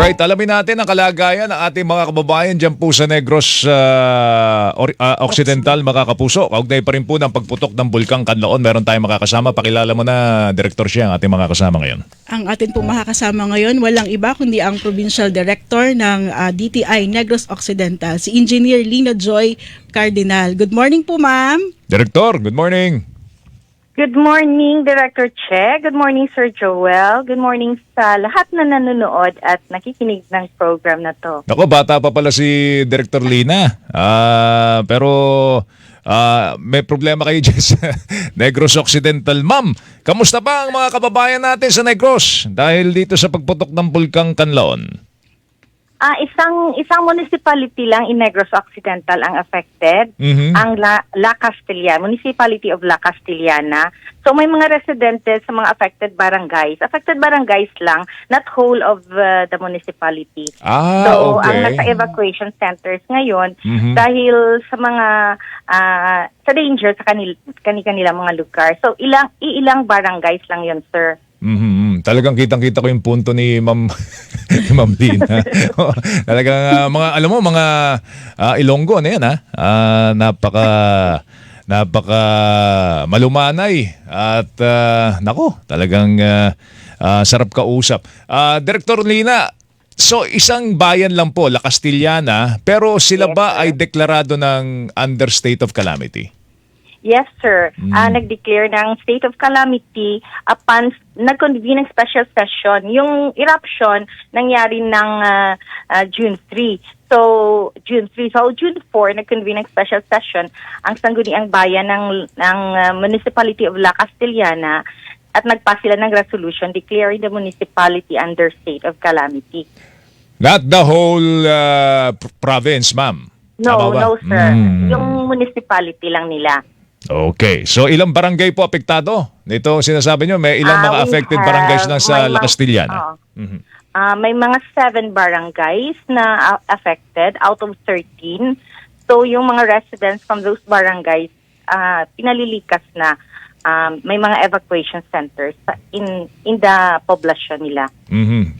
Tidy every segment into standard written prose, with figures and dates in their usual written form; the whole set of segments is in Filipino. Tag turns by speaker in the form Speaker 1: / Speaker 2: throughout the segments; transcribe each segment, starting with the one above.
Speaker 1: Alright, alamin natin ang kalagayan ng ating mga kababayan dyan po sa Negros Occidental, mga kapuso. Kaugnay pa rin po ng pagputok ng Bulkang Kanlaon. Meron tayong makakasama. Pakilala mo na, Director siya, ang ating mga kasama ngayon.
Speaker 2: Ang atin pong makakasama ngayon, walang iba kundi ang Provincial Director ng DTI Negros Occidental, si Engineer Lina Joy Cardinal. Good morning po, ma'am.
Speaker 1: Director, good morning.
Speaker 3: Good morning, Director Che. Good morning, Sir Joel. Good morning sa lahat na nanonood at nakikinig ng program na to.
Speaker 1: Ako, bata pa pala si Director Lina. Pero may problema kayo dyan sa Negros Occidental. Ma'am, kamusta ba ang mga kababayan natin sa Negros dahil dito sa pagputok ng Bulkang Kanlaon?
Speaker 3: Isang municipality lang in Negros Occidental ang affected, ang La Castellana, Municipality of La Castellana. So may mga residentes sa mga affected barangays. Affected barangays lang, not whole of the municipality. So
Speaker 1: okay.
Speaker 3: ang nasa evacuation centers ngayon dahil sa mga sa danger sa kanilang mga lugar. So ilang barangays lang 'yon, sir.
Speaker 1: Talagang kitang-kita ko yung punto ni Ma'am ni Ma'am Lina. Talagang mga alam mo mga Ilonggo na 'yan napaka malumanay at nako, talagang sarap kausap. Director Lina, so isang bayan lang po, La Castellana, pero sila ba ay deklarado ng under state of calamity?
Speaker 3: Yes, sir. Nag-declare ng state of calamity upon nag-convene ng special session. Yung eruption nangyari ng June 3. So, June 4, nag-convene ng special session ang sangguniang bayan ng Municipality of La Castellana at nagpass sila ng resolution declaring the municipality under state of calamity.
Speaker 1: Not the whole province, ma'am?
Speaker 3: No, sir. Yung municipality lang nila.
Speaker 1: Okay. So, ilang barangay po apektado? Ito, sinasabi nyo, may ilang mga affected barangays na sa La Castellana?
Speaker 3: May mga 7 barangays na affected out of 13. So, yung mga residents from those barangays, pinalilikas na. May mga evacuation centers in the poblasyon nila.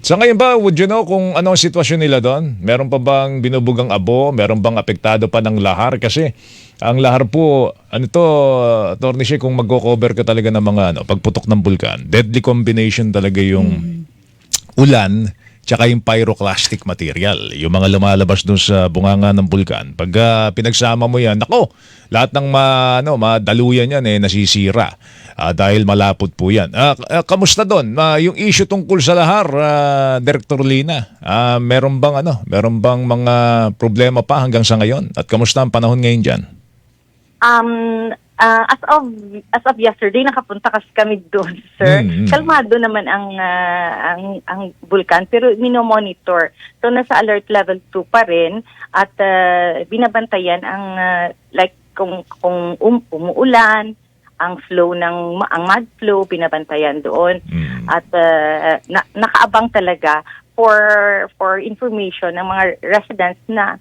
Speaker 1: Sa ngayon ba, would you know kung ano ang sitwasyon nila doon? Meron pa bang binubugang abo? Meron bang apektado pa ng lahar? Kasi ang lahar po, Attorney Shea, kung magko-cover ka talaga ng mga pagputok ng bulkan, deadly combination talaga yung ulan tsaka yung pyroclastic material. Yung mga lumalabas doon sa bunganga ng bulkan. Pag pinagsama mo yan, nako, lahat ng madaluyan yan nasisira dahil malapot po yan. Kamusta doon? Yung issue tungkol sa lahar, Director Lina, meron bang mga problema pa hanggang sa ngayon? At kamusta ang panahon ngayon dyan?
Speaker 3: As of yesterday, nakapunta kasi kami doon, sir. Kalmado naman ang bulkan, pero minomonitor. So, nasa alert level 2 pa rin at binabantayan ang like kung umuulan, ang mud flow, binabantayan doon. At nakaabang talaga for information ng mga residents na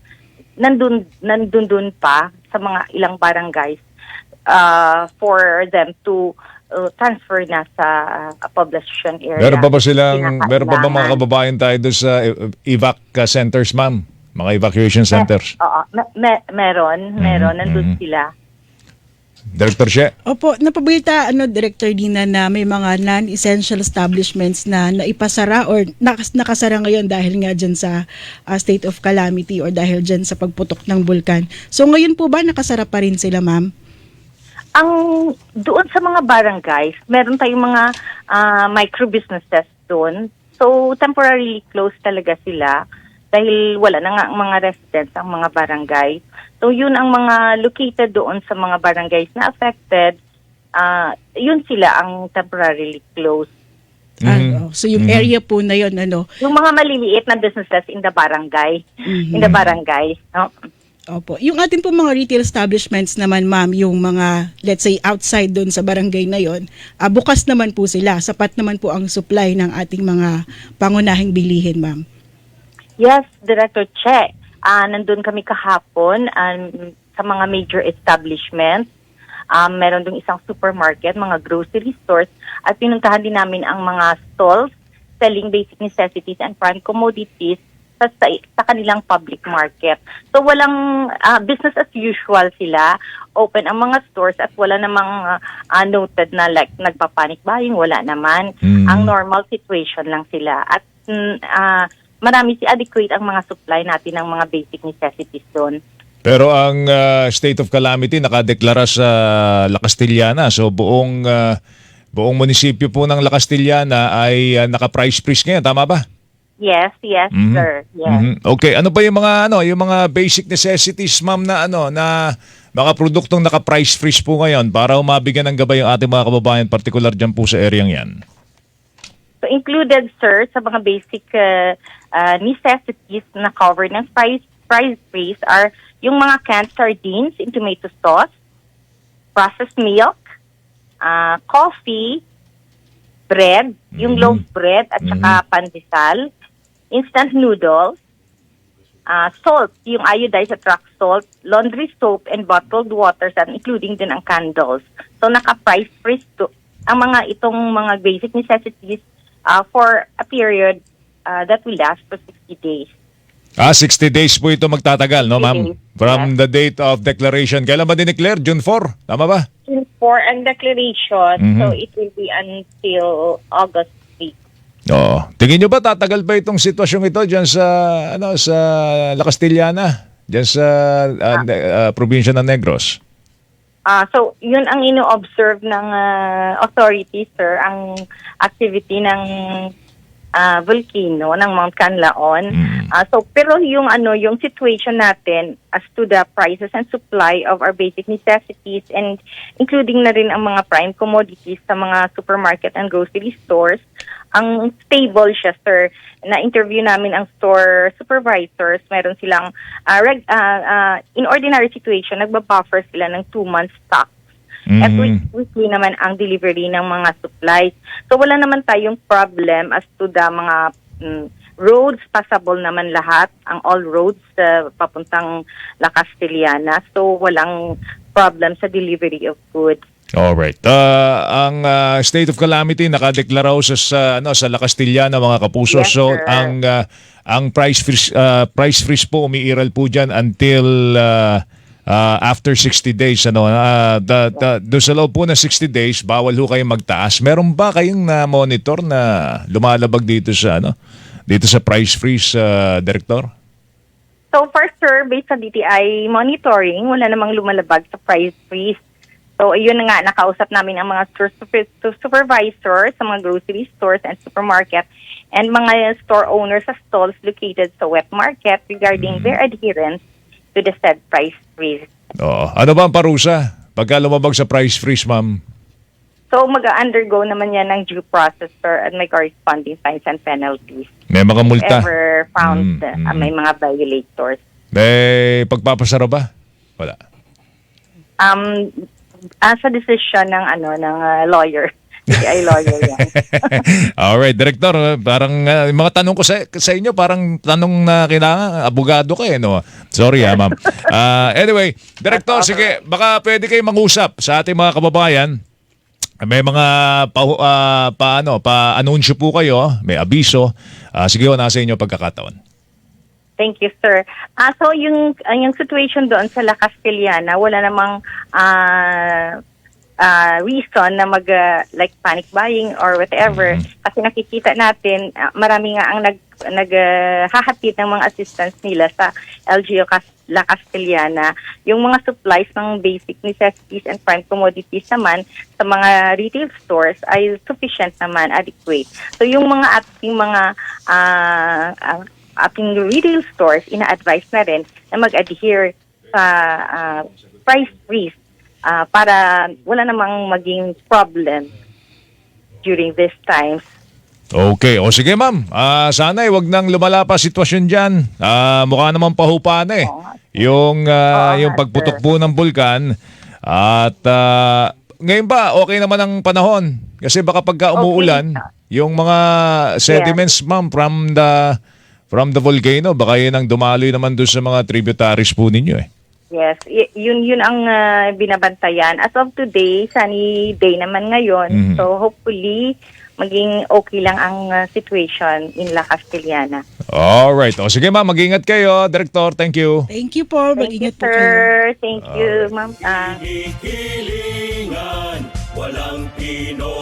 Speaker 3: nandun pa sa mga ilang barangays for them to transfer na sa population area.
Speaker 1: Meron pa ba mga kababayan tayo doon sa evac centers, ma'am? Mga evacuation centers?
Speaker 3: Oo, meron. Nandun sila.
Speaker 1: Director Shea?
Speaker 2: Opo, napabalita Director Dina, na may mga non-essential establishments na naipasara or nakasara ngayon dahil nga dyan sa state of calamity or dahil dyan sa pagputok ng bulkan. So ngayon po ba nakasara pa rin sila, ma'am?
Speaker 3: Doon sa mga barangays, meron tayong mga micro-businesses doon. So temporarily closed talaga sila dahil wala na nga ang mga residents ang mga barangay. So yun ang mga located doon sa mga barangays na affected, yun sila ang temporarily closed.
Speaker 2: So yung area po na yun,
Speaker 3: yung mga maliliit na businesses in the barangay, no?
Speaker 2: Opo. Yung atin po mga retail establishments naman, ma'am, yung mga, let's say, outside doon sa barangay na yon, bukas naman po sila. Sapat naman po ang supply ng ating mga pangunahing bilihin, ma'am.
Speaker 3: Yes, Director Che. Nandun kami kahapon sa mga major establishments. Meron dong isang supermarket, mga grocery stores, at pinuntahan din namin ang mga stalls selling basic necessities and prime commodities sa kanilang public market. So walang business as usual sila. Open ang mga stores at wala namang noted na like nagpa-panic buying, wala naman. Ang normal situation lang sila. At marami adequate ang mga supply natin ng mga basic necessities doon.
Speaker 1: Pero ang state of calamity nakadeklara sa La Castillana. So buong munisipyo po ng La Castillana ay naka-price freeze ngayon, tama ba?
Speaker 3: Yes, sir. Yes.
Speaker 1: Okay, ano ba yung mga basic necessities, ma'am, na mga produktong naka-price freeze po ngayon para mabigyan ng gabay yung ating mga kababayan, particular dyan po sa areang yan?
Speaker 3: So included, sir, sa mga basic necessities na covered ng price freeze are yung mga canned sardines in tomato sauce, processed milk, coffee, bread, yung loaf bread at saka pandesal, instant noodles, salt, yung iodized at rock salt, laundry soap and bottled waters, and including din ang candles. So naka-price freeze to ang itong mga basic necessities for a period that will last for 60 days.
Speaker 1: 60 days po ito magtatagal, no,
Speaker 3: 60
Speaker 1: ma'am?
Speaker 3: days,
Speaker 1: From the date of declaration. Kailan ba dineclare? June 4? Tama ba?
Speaker 3: June 4 ang declaration, so it will be until August 3.
Speaker 1: Oo. Tingin nyo ba tatagal pa itong sitwasyong ito diyan sa sa La Castillana, diyan sa probinsya ng Negros?
Speaker 3: So, yun ang ino-observe ng authorities, sir, ang activity ng volcano ng Mount Canlaon. Pero yung situation natin as to the prices and supply of our basic necessities and including na rin ang mga prime commodities sa mga supermarket and grocery stores, ang stable siya, sir. Na-interview namin ang store supervisors. Meron silang, in ordinary situation, nagbabuffer sila ng 2 months stock. At weekly naman ang delivery ng mga supplies. So wala naman tayong problem as to the mga roads, passable naman lahat, ang all roads papuntang La Castillana. So walang problem sa delivery of goods.
Speaker 1: Alright. Ang state of calamity nakadeklara sa La Castillana, mga kapuso.
Speaker 3: Yes,
Speaker 1: so
Speaker 3: sir.
Speaker 1: ang price freeze po umiiral po diyan until after 60 days. Do sa loob po na 60 days, bawal ho kayong magtaas. Meron ba kayong na-monitor na lumalabag dito sa price freeze, Director?
Speaker 3: So far, sir, based sa DTI monitoring, wala namang lumalabag sa price freeze. So, yun na nga, nakausap namin ang mga store supervisors sa mga grocery stores and supermarket and mga store owners sa stalls located sa wet market regarding their adherence to the said price freeze.
Speaker 1: Oo. Ano ba ang parusa pagka lumabag sa price freeze, ma'am?
Speaker 3: So, mag-undergo naman yan ng due process, sir, and may corresponding fines and penalties.
Speaker 1: May mga multa?
Speaker 3: Ever found may mga violators.
Speaker 1: May pagpapasara ba? Wala.
Speaker 3: Sa decision ng lawyer. DTI lawyer yan.
Speaker 1: Alright, Director, parang mga tanong ko sa inyo, parang tanong na kailangan, abogado ka no? Sorry ma'am. Anyway, Director, sige, baka pwede kayo mangusap sa ating mga kababayan. May mga pa-anunsyo po kayo, may abiso. Sige, nasa inyo pagkakataon.
Speaker 3: Thank you, sir. So yung situation doon sa La Castillana, wala namang reason na like panic buying or whatever. Kasi nakikita natin, marami nga ang naghahatid ng mga assistance nila sa LGU La Castillana. Yung mga supplies ng basic necessities and prime commodities naman sa mga retail stores ay sufficient naman, adequate. So yung mga ating retail stores, ina-advise na rin na mag-adhere sa price freeze para wala namang maging problem during these times.
Speaker 1: Okay. O sige, ma'am. Sana wag nang lumala pa sitwasyon dyan. Mukha naman pahupa na yung pagputok po ng bulkan. At ngayon ba, okay naman ang panahon? Kasi baka pagka umuulan, yung mga sediments, ma'am, from the volcano, baka yun ang dumaloy naman doon sa mga tributaries po ninyo
Speaker 3: Yes, yun ang binabantayan. As of today, sunny day naman ngayon. So hopefully, maging okay lang ang situation in La Castellana.
Speaker 1: Alright. O sige ma'am, mag-ingat kayo. Director, thank you.
Speaker 2: Thank you po.
Speaker 3: Thank you,
Speaker 2: Mag-ingat po kayo.
Speaker 3: sir. Thank you, ma'am.
Speaker 4: Kinikilingan, walang Pinoy.